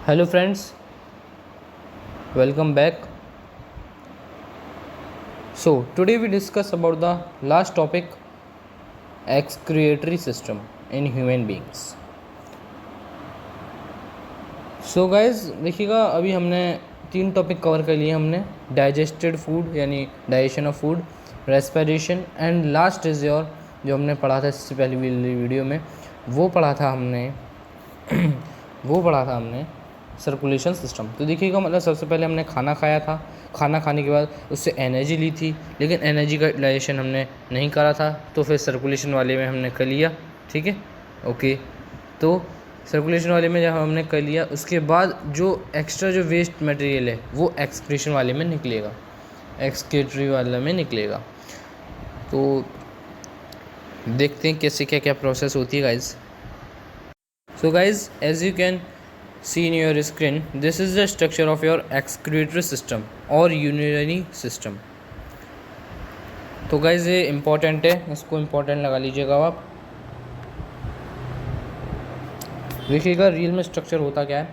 Hello friends, welcome back. So today we discuss about the last topic, excretory system in human beings. So guys देखिएगा, अभी हमने 3 topic cover कर लिए हमने digested food यानी digestion of food, respiration and last is your जो हमने पढ़ा था इससे पहले वीडियो में वो पढ़ा था हमने सर्कुलेशन सिस्टम। तो देखिएगा मतलब सबसे पहले हमने खाना खाया था, खाना खाने के बाद उससे एनर्जी ली थी, लेकिन एनर्जी का यूटिलाइजेशन हमने नहीं करा था, तो फिर सर्कुलेशन वाले में हमने कर लिया। ठीक है, ओके। तो सर्कुलेशन वाले में जब हमने कर लिया उसके बाद जो एक्स्ट्रा जो वेस्ट मटेरियल है वो एक्सक्रीशन वाले में निकलेगा, एक्सक्रीटरी वाले में निकलेगा। तो देखते हैं कैसे क्या क्या प्रोसेस होती है guys. So guys as you can see in your screen, this is the structure of your excretory system or urinary system। तो गाइज ये इम्पोर्टेंट है, इसको इम्पोर्टेंट लगा लीजिएगा आप। देखिएगा रियल में स्ट्रक्चर होता क्या है।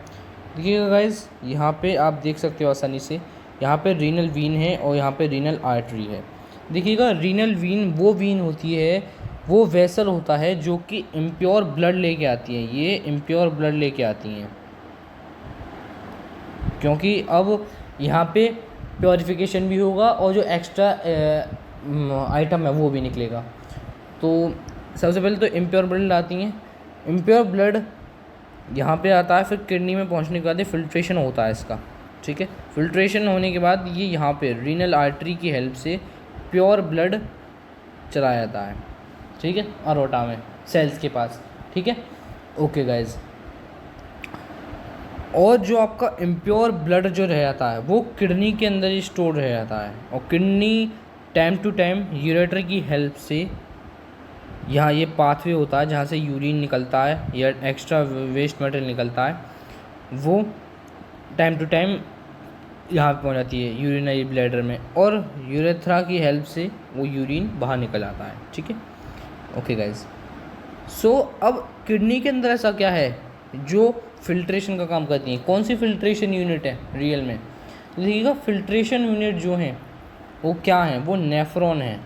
देखिएगा गाइज यहाँ पे आप देख सकते हो आसानी से, यहाँ पे रीनल वीन है और यहाँ पे रीनल आर्टरी है। देखिएगा रीनल वीन वो वीन होती है, वो वेसल होता है जो कि इम्प्योर ब्लड लेके आती है। ये इम्प्योर ब्लड लेके आती हैं क्योंकि अब यहाँ पे प्योरिफिकेशन भी होगा और जो एक्स्ट्रा आइटम है वो भी निकलेगा। तो सबसे पहले तो इम्प्योर ब्लड आती हैं। इम्प्योर ब्लड यहाँ पे आता है, फिर किडनी में पहुँचने के बाद ये फिल्ट्रेशन होता है इसका। ठीक है, फिल्ट्रेशन होने के बाद ये यहाँ पे रीनल आर्टरी की हेल्प से प्योर ब्लड चला जाता है। ठीक है, अरोटा में सेल्स के पास। ठीक है, ओके गाइज। और जो आपका इम्प्योर ब्लड जो रह जाता है वो किडनी के अंदर ही स्टोर रह जाता है, और kidney time to time ureter की हेल्प से यहाँ ये पाथवे होता है जहाँ से यूरिन निकलता है या एक्स्ट्रा वेस्ट मटेरियल निकलता है, वो टाइम टू टाइम यहाँ पहुँच जाती है यूरिनरी ब्लैडर में, और यूरेथ्रा की हेल्प से वो यूरिन बाहर निकल आता है। ठीक है, ओके गाइज। सो अब किडनी के अंदर ऐसा क्या है जो फिल्ट्रेशन का काम करती हैं। कौन सी फिल्ट्रेशन यूनिट है रियल में? तो देखिएगा फिल्ट्रेशन यूनिट जो हैं वो क्या है, वो नेफ्रॉन है।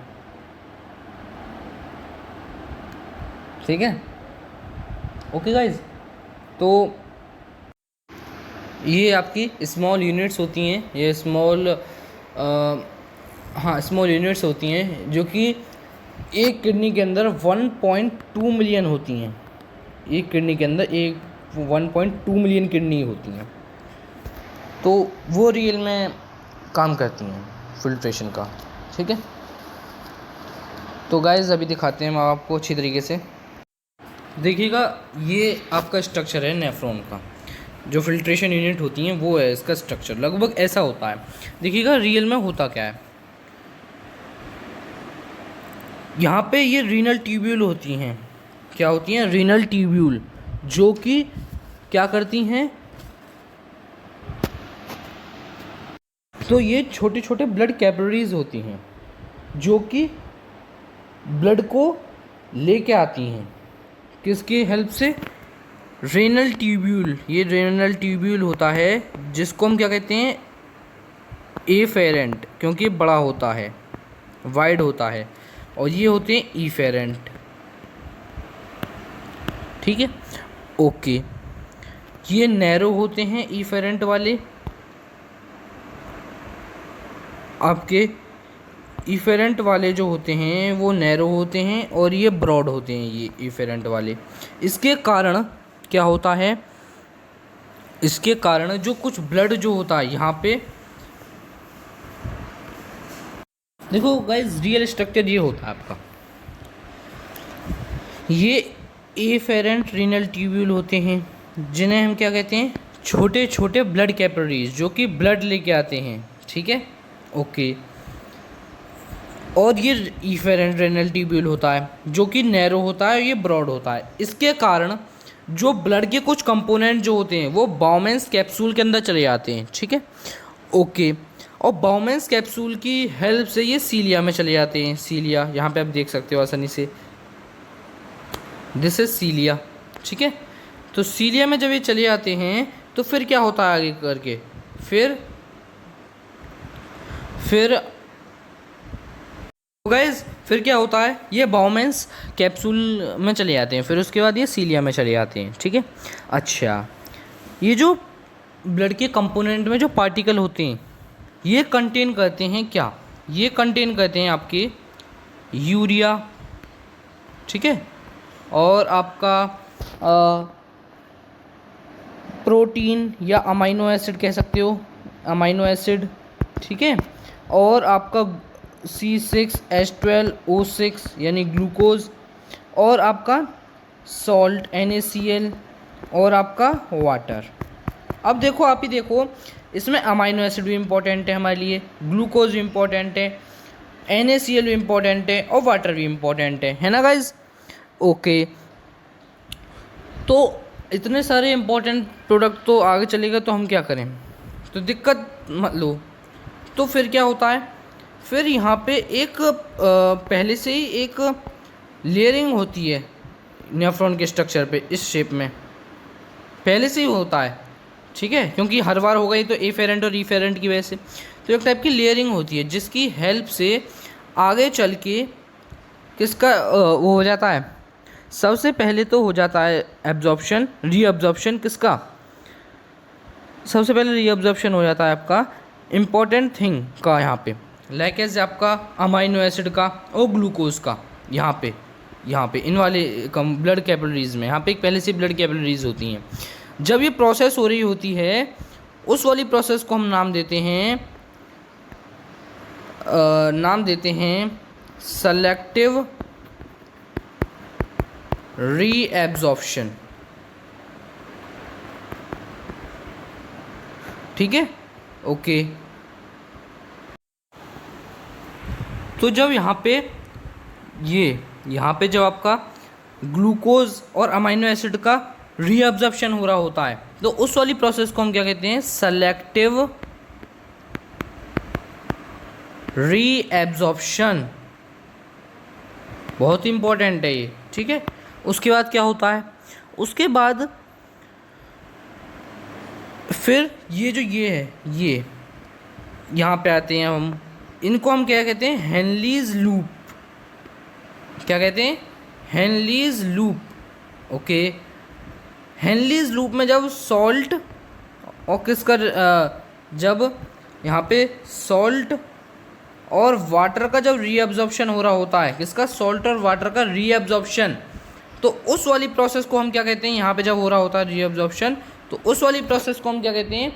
ठीक है, ओके गाइज। तो ये आपकी स्मॉल यूनिट्स होती हैं, ये स्मॉल यूनिट्स होती हैं जो कि एक किडनी के अंदर 1.2 मिलियन होती हैं। एक किडनी के अंदर 1.2 मिलियन किडनी होती हैं, तो वो रियल में काम करती हैं फिल्ट्रेशन का। ठीक है, तो गाइज अभी दिखाते हैं हम आपको अच्छी तरीके से। देखिएगा ये आपका स्ट्रक्चर है नेफ्रॉन का, जो फिल्ट्रेशन यूनिट होती हैं वो है इसका स्ट्रक्चर, लगभग ऐसा होता है। देखिएगा रियल में होता क्या है, यहाँ पे ये रीनल ट्यूब्यूल होती हैं। क्या होती हैं? रीनल ट्यूब्यूल, जो कि क्या करती हैं, तो ये छोटे छोटे ब्लड कैपिलरीज होती हैं जो कि ब्लड को लेके आती हैं। किसकी हेल्प से? Renal tubule. ये रीनल ट्यूब्यूल होता है जिसको हम क्या कहते हैं, एफेरेंट, क्योंकि बड़ा होता है, वाइड होता है, और ये होते हैं ईफेरेंट। ठीक है, ओके। ये नैरो होते हैं ईफेरेंट वाले, आपके ईफेरेंट वाले जो होते हैं वो नैरो होते हैं, और ये ब्रॉड होते हैं ये ईफेरेंट वाले। इसके कारण क्या होता है, इसके कारण जो कुछ ब्लड जो होता है यहाँ पे, देखो गाइस रियल स्ट्रक्चर ये होता है आपका, ये एफेरेंट रीनल ट्यूब्यूल होते हैं जिन्हें हम क्या कहते हैं, छोटे छोटे ब्लड कैपिलरीज, जो कि ब्लड लेके आते हैं। ठीक है, ओके। और ये इफेरेंट रीनल ट्यूब्यूल होता है जो कि नैरो होता है, ये ब्रॉड होता है। इसके कारण जो ब्लड के कुछ कंपोनेंट जो होते हैं वो बाउमेंस कैप्सूल के अंदर चले जाते हैं। ठीक है, ओके। और बाउमेंस कैप्सूल की हेल्प से ये सीलिया में चले जाते हैं। सीलिया यहाँ पे आप देख सकते हो आसानी से, दिस इज सीलिया। ठीक है, तो सीलिया में जब ये चले जाते हैं तो फिर क्या होता है आगे करके, फिर गाइस फिर क्या होता है, ये बाउमेंस कैप्सूल में चले जाते हैं, फिर उसके बाद ये सीलिया में चले जाते हैं, ठीक है। अच्छा, ये जो ब्लड के कंपोनेंट में जो पार्टिकल होते हैं ये कंटेन करते हैं क्या, ये कंटेन करते हैं आपके यूरिया, ठीक है, और आपका प्रोटीन या अमाइनो एसिड कह सकते हो, अमाइनो एसिड, ठीक है, और आपका C6H12O6 यानी ग्लूकोज, और आपका सॉल्ट NaCl, और आपका वाटर। अब देखो, आप ही देखो, इसमें अमाइनो एसिड भी इम्पोर्टेंट है हमारे लिए, ग्लूकोज भी इम्पोर्टेंट है, NaCl भी इम्पोर्टेंट है, और वाटर भी इम्पोर्टेंट है ना गाइज। ओके, तो इतने सारे इम्पोर्टेंट प्रोडक्ट तो आगे चलेगा तो हम क्या करें, तो दिक्कत मत लो। तो फिर क्या होता है, फिर यहाँ पे एक पहले से ही एक लेयरिंग होती है नेफ्रॉन के स्ट्रक्चर पे, इस शेप में पहले से ही होता है, ठीक है, क्योंकि हर बार होगा ही तो एफेरेंट और रीफेरेंट की वजह से, तो एक टाइप की लेयरिंग होती है जिसकी हेल्प से आगे चल के किसका वो हो जाता है, सबसे पहले तो हो जाता है एब्जॉर्प्शन, रीअब्जॉर्प्शन किसका, सबसे पहले रीअब्जॉर्प्शन हो जाता है आपका इम्पॉर्टेंट थिंग का, यहाँ पे लाइकेज आपका अमाइनो एसिड का और ग्लूकोज का, यहाँ पे इन वाले ब्लड कैपिलरीज में, यहाँ पे एक पहले से ब्लड कैपिलरीज होती हैं। जब ये प्रोसेस हो रही होती है उस वाली प्रोसेस को हम नाम देते हैं सेलेक्टिव रीएब्जॉर्प्शन, ठीक है। ओके, तो जब यहाँ पे जब आपका ग्लूकोज और अमाइनो एसिड का रीअब्जॉर्प्शन हो रहा होता है तो उस वाली प्रोसेस को हम क्या कहते हैं, सेलेक्टिव रीएब्जॉर्प्शन। बहुत इंपॉर्टेंट है ये, ठीक है। उसके बाद क्या होता है, उसके बाद फिर ये यहाँ पे आते हैं हम, इनको हम क्या कहते हैं, हेनलीज लूप, क्या कहते हैं, हेनलीज लूप। ओके, हेनलीज लूप में जब सॉल्ट और जब यहाँ पे सॉल्ट और वाटर का जब रीअब्जॉर्प्शन हो रहा होता है, किसका, सॉल्ट और वाटर का रीअब्जॉर्प्शन, तो उस वाली प्रोसेस को हम क्या कहते हैं, यहाँ पे जब हो रहा होता है रीअब्जॉर्प्शन, तो उस वाली प्रोसेस को हम क्या कहते हैं,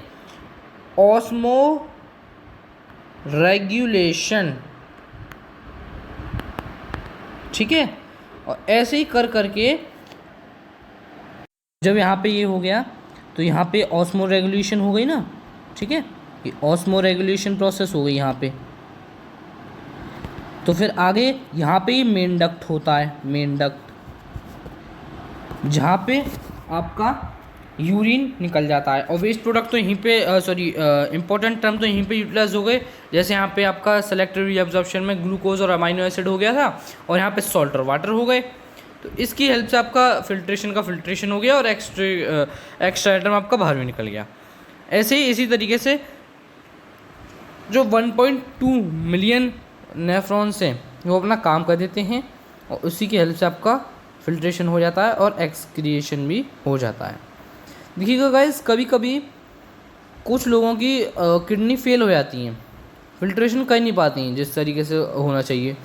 ऑस्मो रेगुलेशन, ठीक है। और ऐसे ही करके जब यहाँ पे ये हो गया तो यहाँ पे ऑस्मो रेगुलेशन हो गई ना, ठीक है, ये ऑस्मो रेगुलेशन प्रोसेस हो गई यहाँ पे। तो फिर आगे यहाँ पे ये मेन डक्ट होता है, मेन डक्ट, जहाँ पे आपका यूरिन निकल जाता है, और वेस्ट प्रोडक्ट तो यहीं पे इंपॉर्टेंट टर्म तो यहीं पे यूटिलाइज हो गए। जैसे यहाँ पे आपका सेलेक्टिव रीअब्जॉर्प्शन में ग्लूकोज और अमाइनो एसिड हो गया था, और यहाँ पे सॉल्ट और वाटर हो गए, तो इसकी हेल्प से आपका फिल्ट्रेशन हो गया और एक्स्ट्रा आइटम आपका बाहर भी निकल गया। ऐसे ही इसी तरीके से जो 1.2 मिलियन नेफ्रॉन्स हैं वो अपना काम कर देते हैं, और उसी की हेल्प से आपका फिल्ट्रेशन हो जाता है और एक्सक्रिएशन भी हो जाता है। देखिएगा गाइस, कभी कभी कुछ लोगों की किडनी फेल हो जाती हैं, फिल्ट्रेशन कर नहीं पाती हैं जिस तरीके से होना चाहिए,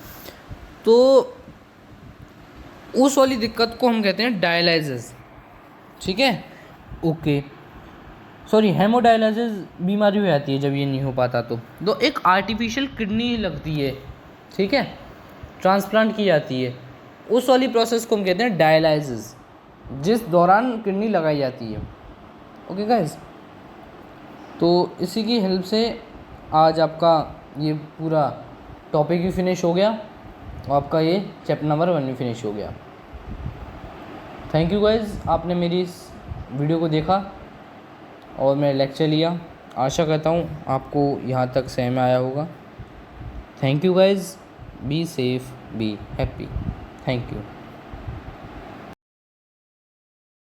तो उस वाली दिक्कत को हम कहते हैं डायलिसिस, ठीक है। ओके, हेमोडायलिसिस बीमारी हो जाती है जब ये नहीं हो पाता, तो एक आर्टिफिशियल किडनी लगती है, ठीक है, ट्रांसप्लांट की जाती है, उस वाली प्रोसेस को हम कहते हैं डायलिसिस, जिस दौरान किडनी लगाई जाती है। ओके गाइस, तो इसी की हेल्प से आज आपका ये पूरा टॉपिक भी फिनिश हो गया, और आपका ये चैप्टर नंबर 1 भी फिनिश हो गया। थैंक यू गाइस, आपने मेरी इस वीडियो को देखा और मैं लेक्चर लिया। आशा करता हूँ आपको यहाँ तक समझ में आया होगा। Thank you guys, be safe, be happy, thank you.